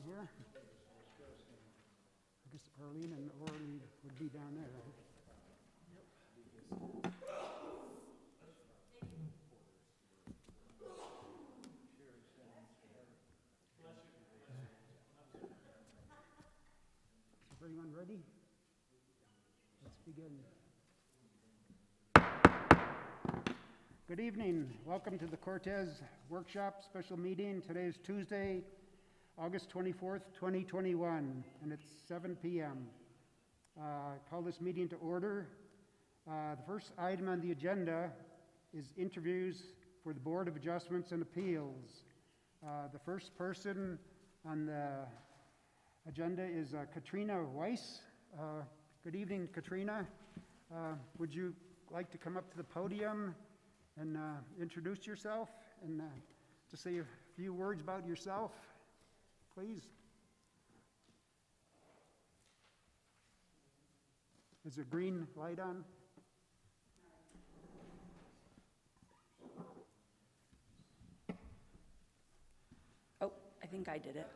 here. I guess Arlene and Orly would be down there. Is everyone ready? Let's begin. Good evening. Welcome to the Cortez Workshop Special Meeting. Today is Tuesday, August 24th, 2021, and it's 7 p.m. Call this meeting to order. The first item on the agenda is interviews for the Board of Adjustments and Appeals. The first person on the agenda is Katrina Weiss. Good evening, Katrina. Would you like to come up to the podium and introduce yourself and to say a few words about yourself, please? Is there green light on? Oh, I think I did it.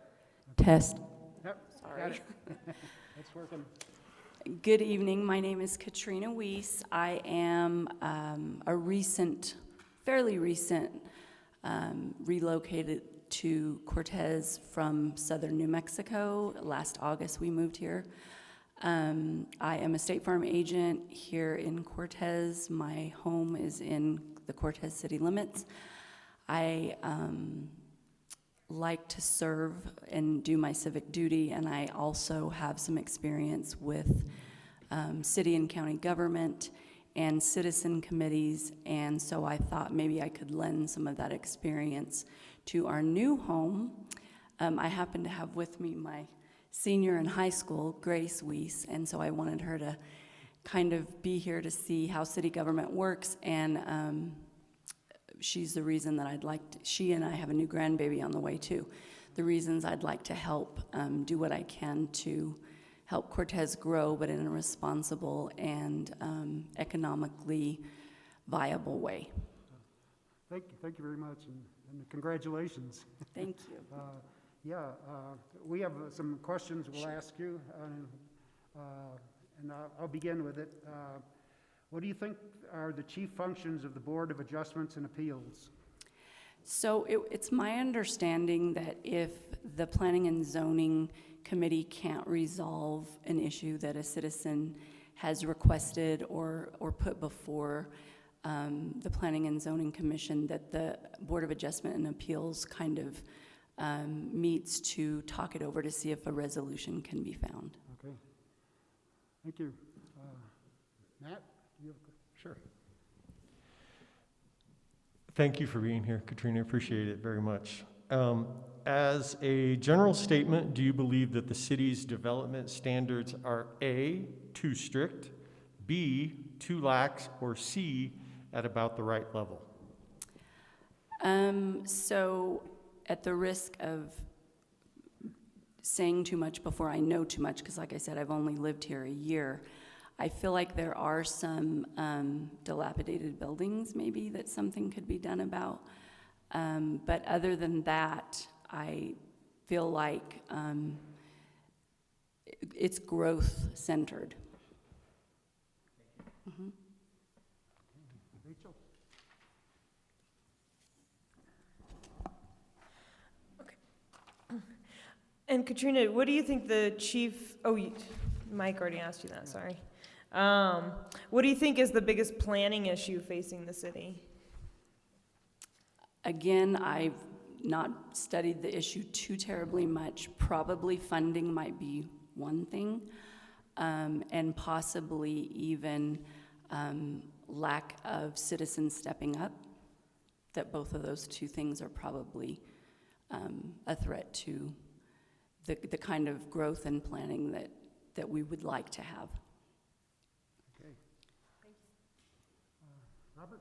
Okay. Test. Yep, sorry. got it. It's working. Good evening. My name is Katrina Weiss. I am fairly recent, relocated to Cortez from southern New Mexico. Last August we moved here. I am a State Farm agent here in Cortez. My home is in the Cortez city limits. I like to serve and do my civic duty, and I also have some experience with city and county government and citizen committees, and so I thought maybe I could lend some of that experience to our new home. I happen to have with me my senior in high school, Grace Weiss, and so I wanted her to kind of be here to see how city government works, and she's the reason that she and I have a new grandbaby on the way too. The reasons I'd like to help do what I can to help Cortez grow, but in a responsible and economically viable way. Thank you very much, and congratulations. Thank you. We have some questions we'll ask you, and I'll begin with it. What do you think are the chief functions of the Board of Adjustments and Appeals? So it's my understanding that if the Planning and Zoning Committee can't resolve an issue that a citizen has requested or put before the Planning and Zoning Commission, that the Board of Adjustment and Appeals kind of meets to talk it over to see if a resolution can be found. Okay. Thank you. Matt? Sure. Thank you for being here, Katrina. Appreciate it very much. As a general statement, do you believe that the city's development standards are A, too strict, B, too lax, or C, at about the right level? So at the risk of saying too much before I know too much, because like I said, I've only lived here a year, I feel like there are some dilapidated buildings maybe that something could be done about. But other than that, I feel like it's growth centered. Mm-hmm. Rachel? Okay. And Katrina, what do you think the chief, Mike already asked you that, sorry. What do you think is the biggest planning issue facing the city? Again, I've not studied the issue too terribly much. Probably funding might be one thing, and possibly even lack of citizens stepping up. That both of those two things are probably a threat to the kind of growth and planning that we would like to have. Okay. Thank you. Robert?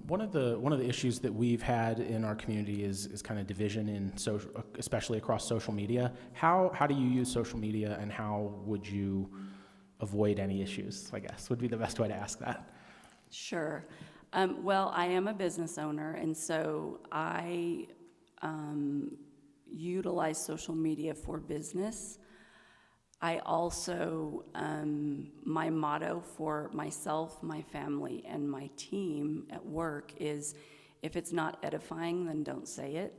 One of the issues that we've had in our community is kind of division in social, especially across social media. How do you use social media, and how would you avoid any issues, I guess, would be the best way to ask that. Sure. Well, I am a business owner, and so I utilize social media for business. I also, my motto for myself, my family, and my team at work is, if it's not edifying, then don't say it.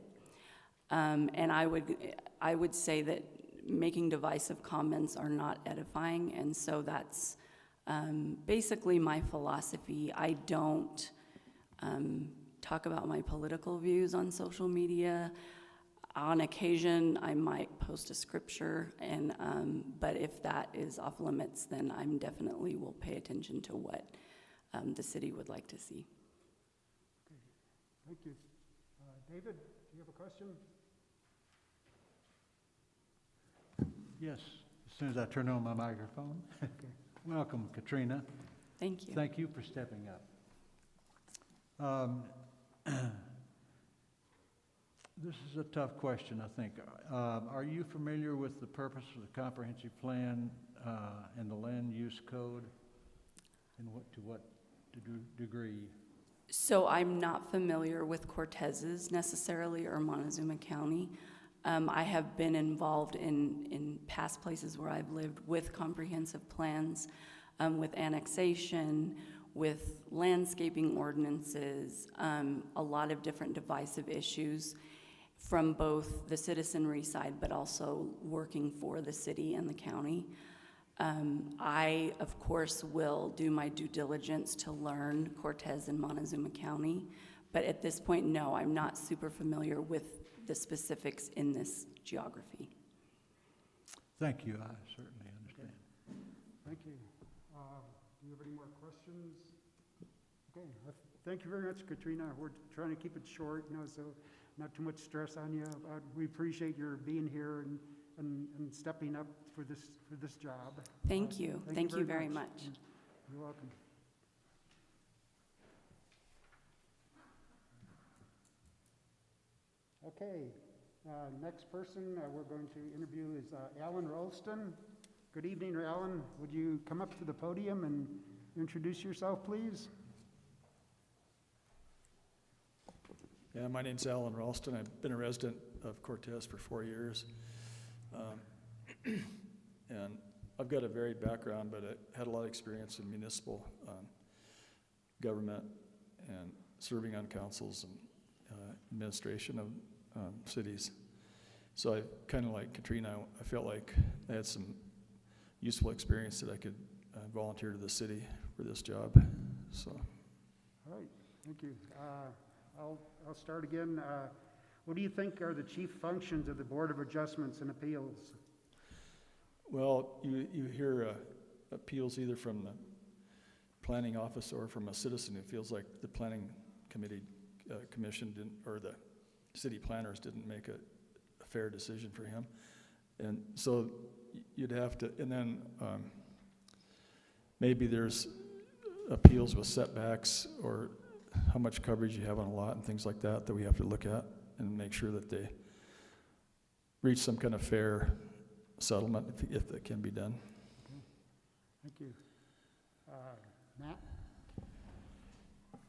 And I would say that making divisive comments are not edifying, and so that's basically my philosophy. I don't talk about my political views on social media. On occasion, I might post a scripture, and but if that is off limits, then I'm definitely will pay attention to what the city would like to see. Okay. Thank you. David, do you have a question? Yes, as soon as I turn on my microphone. Okay. Welcome, Katrina. Thank you. Thank you for stepping up. This is a tough question, I think. Are you familiar with the purpose of the comprehensive plan and the land use code? And to what degree? So I'm not familiar with Cortez's necessarily or Montezuma County. I have been involved in past places where I've lived with comprehensive plans, with annexation, with landscaping ordinances, a lot of different divisive issues from both the citizenry side, but also working for the city and the county. I, of course, will do my due diligence to learn Cortez and Montezuma County, but at this point, no, I'm not super familiar with the specifics in this geography. Thank you, I certainly understand. Thank you. Do you have any more questions? Okay, thank you very much, Katrina. We're trying to keep it short, so not too much stress on you. We appreciate your being here and stepping up for this job. Thank you. Thank you very much. You're welcome. Okay, next person we're going to interview is Alan Ralston. Good evening, Alan. Would you come up to the podium and introduce yourself, please? Yeah, my name's Alan Ralston. I've been a resident of Cortez for 4 years. And I've got a varied background, but I had a lot of experience in municipal government and serving on councils and administration of cities. So I kind of like Katrina, I felt like I had some useful experience that I could volunteer to the city for this job. So. All right, thank you. I'll start again. What do you think are the chief functions of the Board of Adjustments and Appeals? Well, you hear appeals either from the planning office or from a citizen who feels like the planning commission didn't, or the city planners didn't make a fair decision for him. And so you'd have to, and then maybe there's appeals with setbacks or how much coverage you have on a lot and things like that we have to look at and make sure that they reach some kind of fair settlement if that can be done. Okay. Thank you. Matt?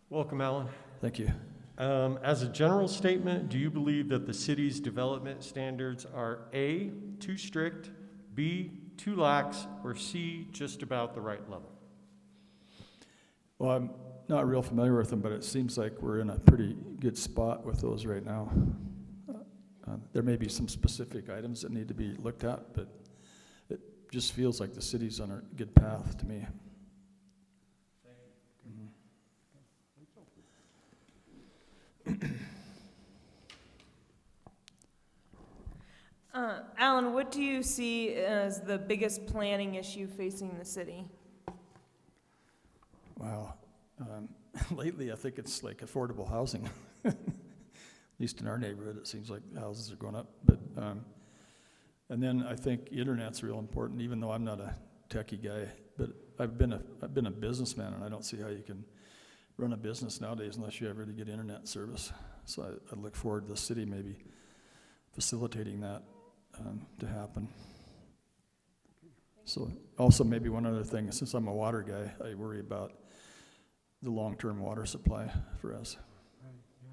Welcome, Alan. Thank you. As a general statement, do you believe that the city's development standards are A, too strict, B, too lax, or C, just about the right level? Well, I'm not real familiar with them, but it seems like we're in a pretty good spot with those right now. There may be some specific items that need to be looked at, but it just feels like the city's on a good path to me. Alan, what do you see as the biggest planning issue facing the city? Wow. Lately, I think it's like affordable housing. At least in our neighborhood, it seems like houses are going up. But and then I think internet's real important, even though I'm not a techie guy. But I've been a businessman, and I don't see how you can run a business nowadays unless you have really good internet service. So I look forward to the city maybe facilitating that to happen. So also maybe one other thing, since I'm a water guy, I worry about the long-term water supply for us. Right, yeah.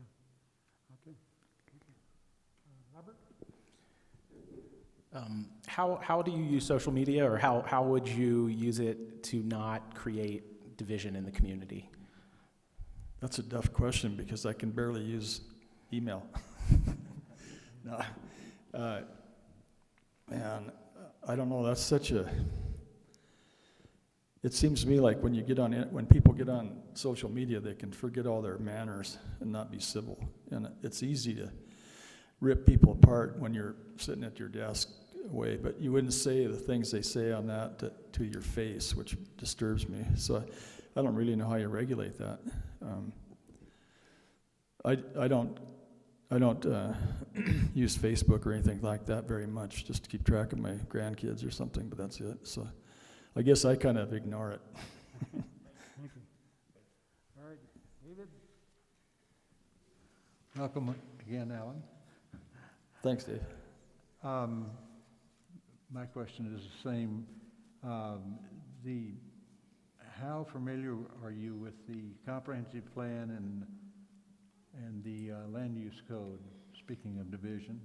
Okay. Robert? How do you use social media, or how would you use it to not create division in the community? That's a tough question because I can barely use email. No, and I don't know. That's such a. It seems to me like when people get on social media, they can forget all their manners and not be civil. And it's easy to rip people apart when you're sitting at your desk away, but you wouldn't say the things they say on that to your face, which disturbs me. So I don't really know how you regulate that. I don't use Facebook or anything like that very much, just to keep track of my grandkids or something, but that's it. So I guess I kind of ignore it. Thank you. All right, David? Welcome again, Alan. Thanks, Dave. My question is the same. How familiar are you with the comprehensive plan and the land use code, speaking of division?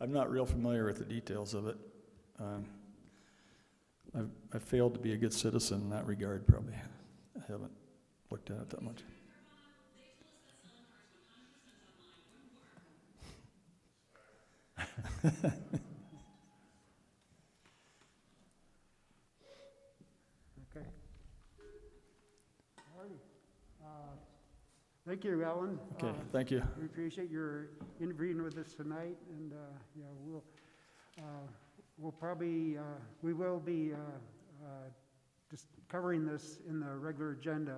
I'm not real familiar with the details of it. I've failed to be a good citizen in that regard, probably. I haven't looked at it that much. Okay. All righty. Thank you, Ellen. Okay, thank you. We appreciate your interviewing with us tonight, and yeah, we will be just covering this in the regular agenda,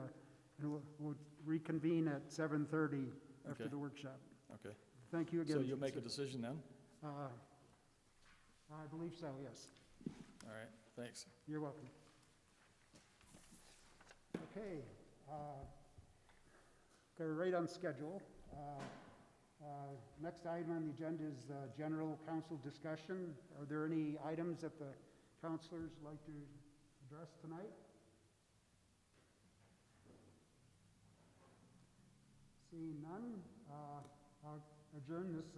and we'll reconvene at 7:30 after Okay. the workshop. Okay. Thank you again. So you'll make a decision then? I believe so, yes. All right, thanks. You're welcome. Okay, go right on schedule. Next item on the agenda is general council discussion. Are there any items that the councilors would like to address tonight? Seeing none, I'll adjourn this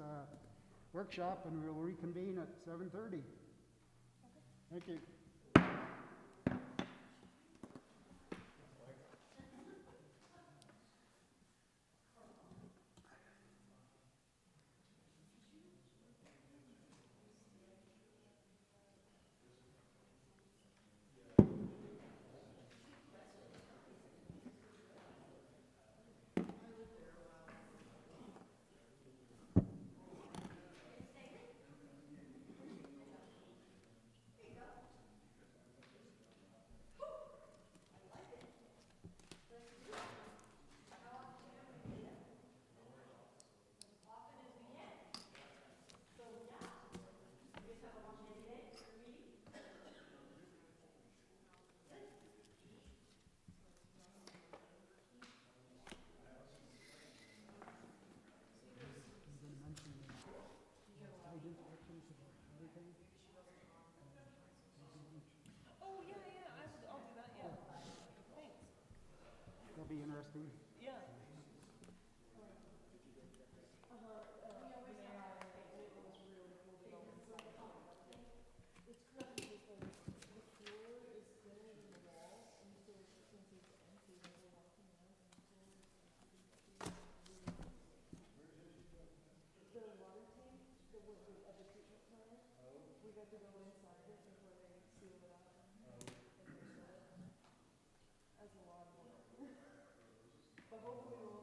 workshop and we'll reconvene at 7:30. Thank you. That'll be interesting. But hopefully we'll